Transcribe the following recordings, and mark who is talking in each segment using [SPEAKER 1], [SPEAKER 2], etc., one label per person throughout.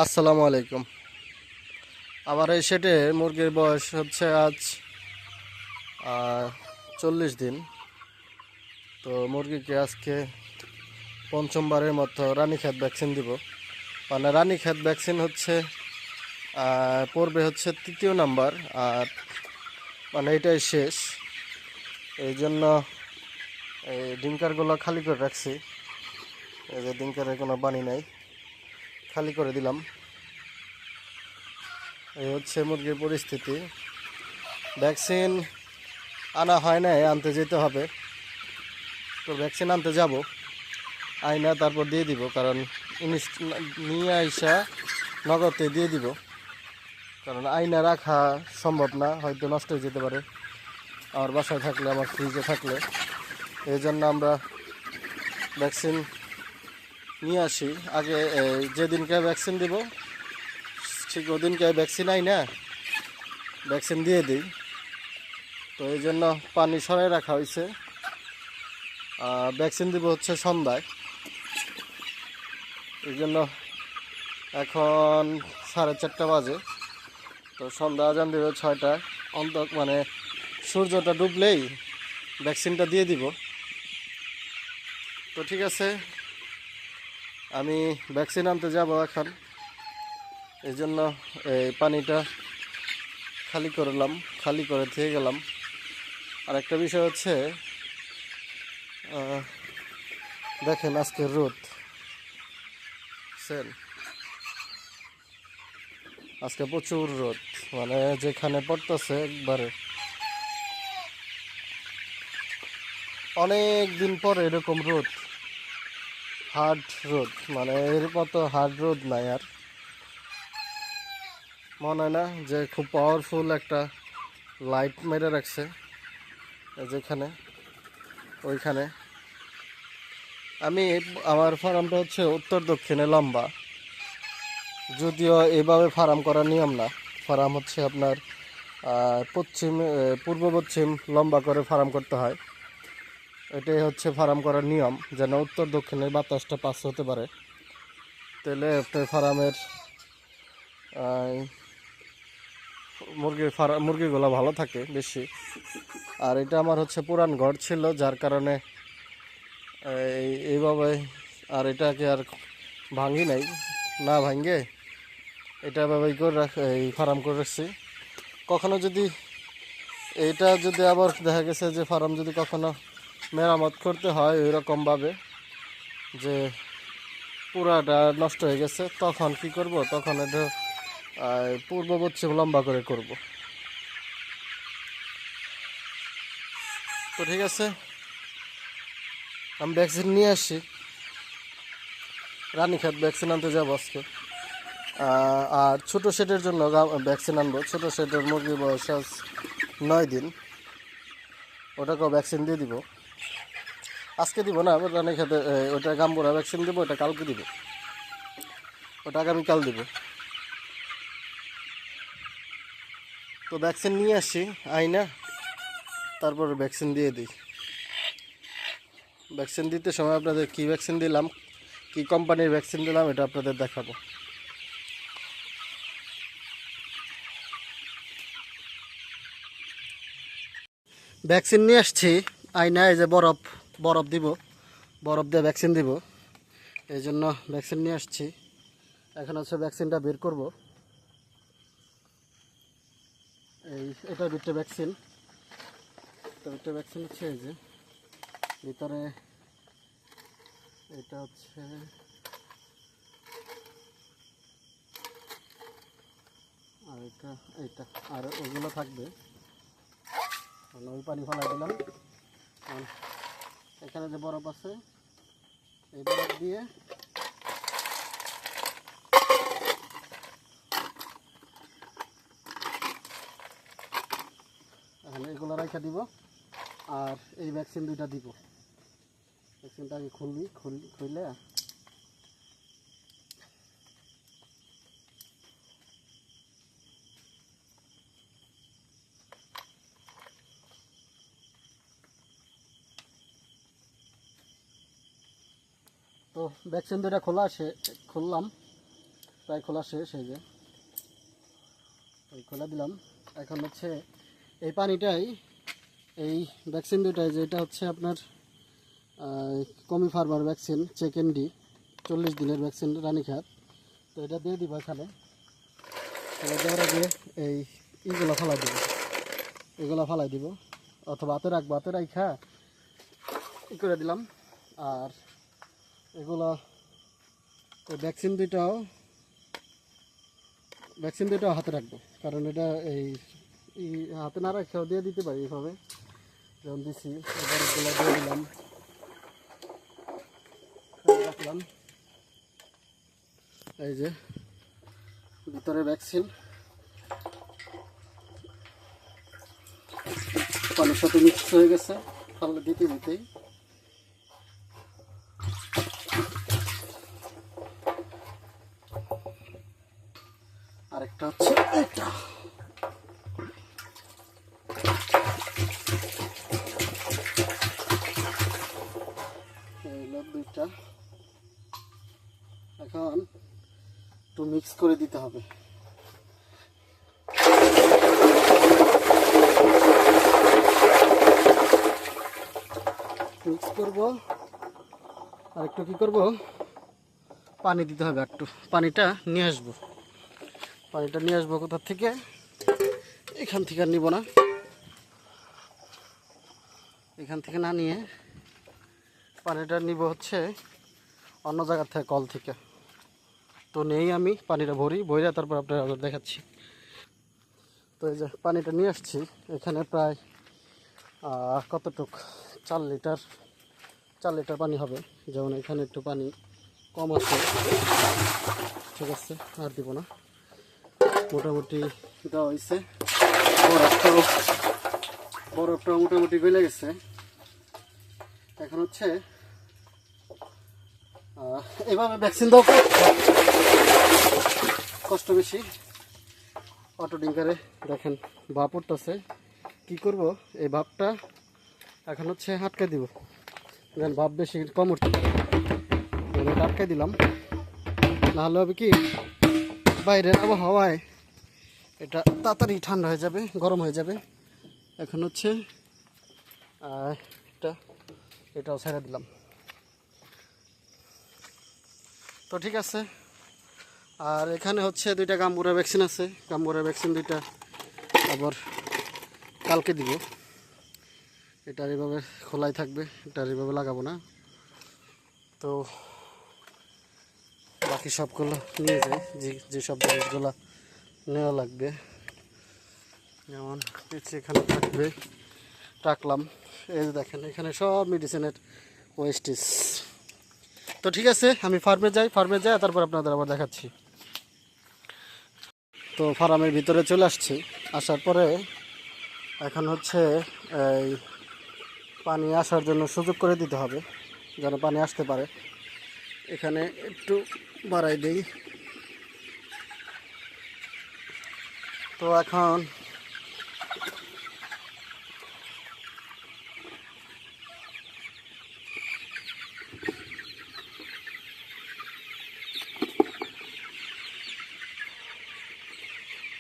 [SPEAKER 1] আসসালামু আলাইকুম। আমার এই সেটে মুরগির বয়স হচ্ছে আজ 40 দিন। তো মুরগিকে আজকে পঞ্চমবারের মতো রানীক্ষেত ভ্যাকসিন দিব। মানে রানীক্ষেত ভ্যাকসিন হচ্ছে পড়বে হচ্ছে 3য় নাম্বার, আর মানে এটাই শেষ। এই জন্য এই ডিঙ্কারগুলো খালি করে রাখছি। এই যে ডিঙ্কারের কোনো পানি নাই, খালি করে দিলাম। এই হচ্ছে মুরগির পরিস্থিতি। ভ্যাকসিন আনা হয় নাই, আনতে যেতে হবে। তো ভ্যাকসিন আনতে যাব, আইনা তারপর দিয়ে দিব, কারণ নিয়ে আইসা নগদে দিয়ে দিব। কারণ আইনা রাখা সম্ভব না, হয়তো নষ্ট হয়ে যেতে পারে আমার বাসায় থাকলে, আমার ফ্রিজে থাকলে। এই জন্য আমরা ভ্যাকসিন নিয়ে আসি আগে। যেদিনকে ভ্যাকসিন দিব ঠিক ওদিনকে ভ্যাকসিন আইনা ভ্যাকসিন দিয়ে দিই। তো এই জন্য পানি সরাই রাখা হয়েছে। ভ্যাকসিন দিব হচ্ছে সন্ধ্যায়। এই জন্য এখন 4:30 বাজে। তো সন্ধ্যা আজান দেবে 6টায়। মানে সূর্যটা ডুবলেই ভ্যাকসিনটা দিয়ে দিব। তো ঠিক আছে, আমি ভ্যাকসিন আনতে যাব এখন। এই জন্য এই পানিটা খালি করলাম, খালি করে থেকে গেলাম। আর একটা বিষয় হচ্ছে, দেখেন আজকে রোদ, বুঝছেন? আজকে প্রচুর রোদ, মানে যেখানে পড়তেছে একবারে। অনেক দিন পর এরকম রোদ, হার্ড রোদ, মানে এর মতো হার্ড রোদ নাই আর। মনে হয় না যে খুব পাওয়ারফুল একটা লাইট মেরে রাখছে যেখানে ওইখানে। আমার ফার্মটা হচ্ছে উত্তর দক্ষিণে লম্বা, যদিও এভাবে ফার্ম করার নিয়ম না। ফার্ম হচ্ছে আপনার পূর্ব পশ্চিম লম্বা করে ফার্ম করতে হয়। এটাই হচ্ছে ফার্ম করার নিয়ম, যেন উত্তর দক্ষিণের বাতাসটা পাস হতে পারে। তাহলে আপনার ফার্মের মুরগিগুলো ভালো থাকে বেশি। আর এটা আমার হচ্ছে পুরান ঘর ছিল, যার কারণে এইভাবে, আর এটাকে আর ভাঙি নাই, না ভাঙ্গে এটা এভাবেই করে এই ফার্ম করে রাখছি। কখনো যদি আবার দেখা গেছে যে ফার্ম যদি কখনো মেরামত করতে হয় ওইরকমভাবে, যে পুরাটা নষ্ট হয়ে গেছে, তখন কি করব? তখন এটা পূর্ব পশ্চিম লম্বা করে করব। তো ঠিক আছে, আমি ভ্যাকসিন নিয়ে আসি। রানীক্ষেত ভ্যাকসিন আনতে যাবো আজকে। আর ছোটো শেডের জন্য ভ্যাকসিন আনবো। ছোটো শেডের মুরগির বয়স আজ 9 দিন, ওটাকেও ভ্যাকসিন দিয়ে দিব। আজকে দিব না, রানীক্ষেতে ওটা গাম্বুরা ভ্যাকসিন দেবো, ওটা কালকে দিব, ওটা আগামীকাল দিব। তো ভ্যাকসিন নিয়ে আসি আইনা, তারপর ভ্যাকসিন দিয়ে দিই। ভ্যাকসিন দিতে সময় আপনাদের কী ভ্যাকসিন দিলাম, কী কোম্পানির ভ্যাকসিন দিলাম, এটা আপনাদের দেখাবো। ভ্যাকসিন নিয়ে আসছি আইনা। এই যে বরফ বরফ দিব, বরফ দিয়ে ভ্যাকসিন দিব। এই জন্য ভ্যাকসিন নিয়ে আসছি। এখন হচ্ছে ভ্যাকসিনটা বের করব। এটার ভিতরে ভ্যাকসিন, হচ্ছে এই যে ভিতরে। এটা হচ্ছে আর এইটা আর ওগুলো থাকবে। ওই পানি ফেলাই দিলাম। এখানে যে বরফ আছে, এই বরফ দিয়ে এখানে এগুলো রেখে দিব। আর এই ভ্যাকসিন দুইটা দিব। ভ্যাকসিনটা আগে খুললে তো ভ্যাকসিন দুইটা খুললাম। প্রায় খোলা শেষ। এই যে খোলা দিলাম। এখন হচ্ছে এই পানিটাই এই ভ্যাকসিন দুটাই, যে এটা হচ্ছে আপনার কমি ফার্মার ভ্যাকসিন চেক এন ডি 40 দিনের ভ্যাকসিন রানীক্ষেত। তো এটা দিয়ে দিব এখানে। দেওয়ার আগে এই ইগুলো ফালাই দিব, এগুলো ফালাই দিব, অথবা হাতে রাখবো, হাতে রাখা ই করে দিলাম। আর এগুলো ভ্যাকসিন দুইটাও হাতে রাখবো, কারণ এটা এই হাতে না রাখাও দিয়ে দিতে পারি এইভাবে, যেমন দিছি। এবার এগুলো দিয়ে দিলাম, রাখলাম। এই যে ভিতরে ভ্যাকসিন পানির সাথে মিক্স হয়ে গেছে, তাহলে দিতে দিতেই আরেকটা হচ্ছে এটা। দুইটা এখন একটু মিক্স করে দিতে হবে। মিক্স করব আর একটু কি করব, পানি দিতে হবে। একটু পানিটা নিয়ে আসবো। পানিটা নিয়ে আসবো কোথা থেকে, এখান থেকে আর নিব না, এখান থেকে না নিয়ে পানিটা নিব হচ্ছে অন্য জায়গা থেকে, কল থেকে। তো নেই আমি পানিটা ভরে তারপর আপনার দেখাচ্ছি। তো এই যে পানিটা নিয়ে আসছি, এখানে প্রায় কতটুক 4 লিটার পানি হবে। যেমন এখানে একটু পানি কম আছে, ঠিক আছে, আর দিব না, মোটামুটি দেওয়া হয়েছে। বরফটাও মোটামুটি গলে গেছে। এখন হচ্ছে এইভাবে ভ্যাকসিন দাও, কষ্ট বেশি। অটো ডিঙ্কারে দেখেন ভাপ উঠতেছে। কী করব, এই ভাপটা এখন হচ্ছে আটকে দিব, যেন ভাপ বেশি কম উঠতে পারে। আটকে দিলাম, নাহলে হবে কি বাইরের আবহাওয়ায় এটা তাড়াতাড়ি ঠান্ডা হয়ে যাবে, গরম হয়ে যাবে। এখন হচ্ছে এটাও ছেড়ে দিলাম। তো ঠিক আছে। আর এখানে হচ্ছে 2টা গাম্বুরা ভ্যাকসিন আছে, গাম্বুরা ভ্যাকসিন 2টা আবার কালকে দিব। এটার এভাবে খোলাই থাকবে, এটার এভাবে লাগাবো না। তো বাকি সবগুলো নিয়ে যাই, যেসব জিনিসগুলো নেওয়া লাগবে। যেমন এখানে থাকবে, রাখলাম। এই যে দেখেন এখানে সব মেডিসিনের ওয়েস্টেজ। তো ঠিক আছে, আমি ফার্মে যাই তারপর আপনাদের আবার দেখাচ্ছি। তো ফার্মের ভিতরে চলে আসছি। আসার পরে এখন হচ্ছে এই পানি আসার জন্য সুযোগ করে দিতে হবে, যেন পানি আসতে পারে। এখানে একটু বাড়াই দেই। তো এখন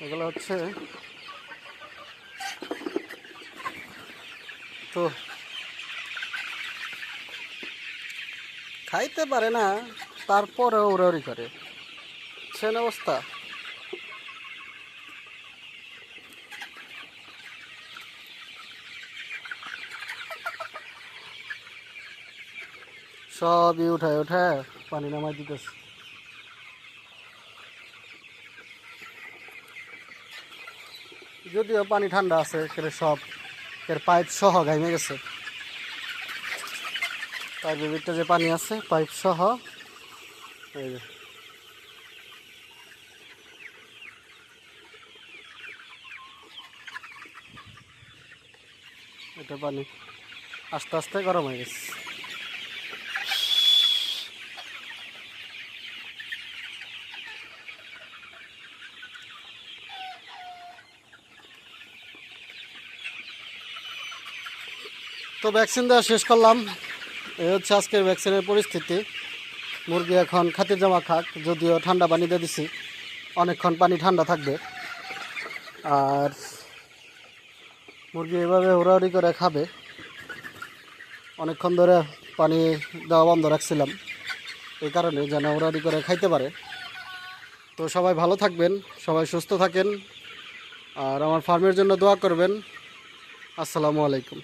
[SPEAKER 1] এগুলো হচ্ছে, তো খাইতে পারে না, তারপরে উড়াউড়ি করে, সেন অবস্থা। সবই উঠায় পানি নামাই দিতেছে। যদিও পানি ঠান্ডা আছে, সব পাইপ সহ গাইমে গেছে। পাইপের ভিতরে যে পানি আছে পাইপ সহ, এই যে এটা পানি আস্তে আস্তে গরম হয়ে গেছে। তো ভ্যাকসিন দেওয়া শেষ করলাম। এই হচ্ছে আজকের ভ্যাকসিনের পরিস্থিতি। মুরগি এখন খাতির জামা খাক, যদিও ঠান্ডা পানি দিয়ে দিছি। অনেকক্ষণ পানি ঠান্ডা থাকবে। আর মুরগি এভাবে হুড়াহুড়ি করে খাবে। অনেকক্ষণ ধরে পানি দেওয়া বন্ধ রাখছিলাম এই কারণে, যেন হুড়াহুড়ি করে খাইতে পারে। তো সবাই ভালো থাকবেন, সবাই সুস্থ থাকেন, আর আমার ফার্মের জন্য দোয়া করবেন। আসসালামু আলাইকুম।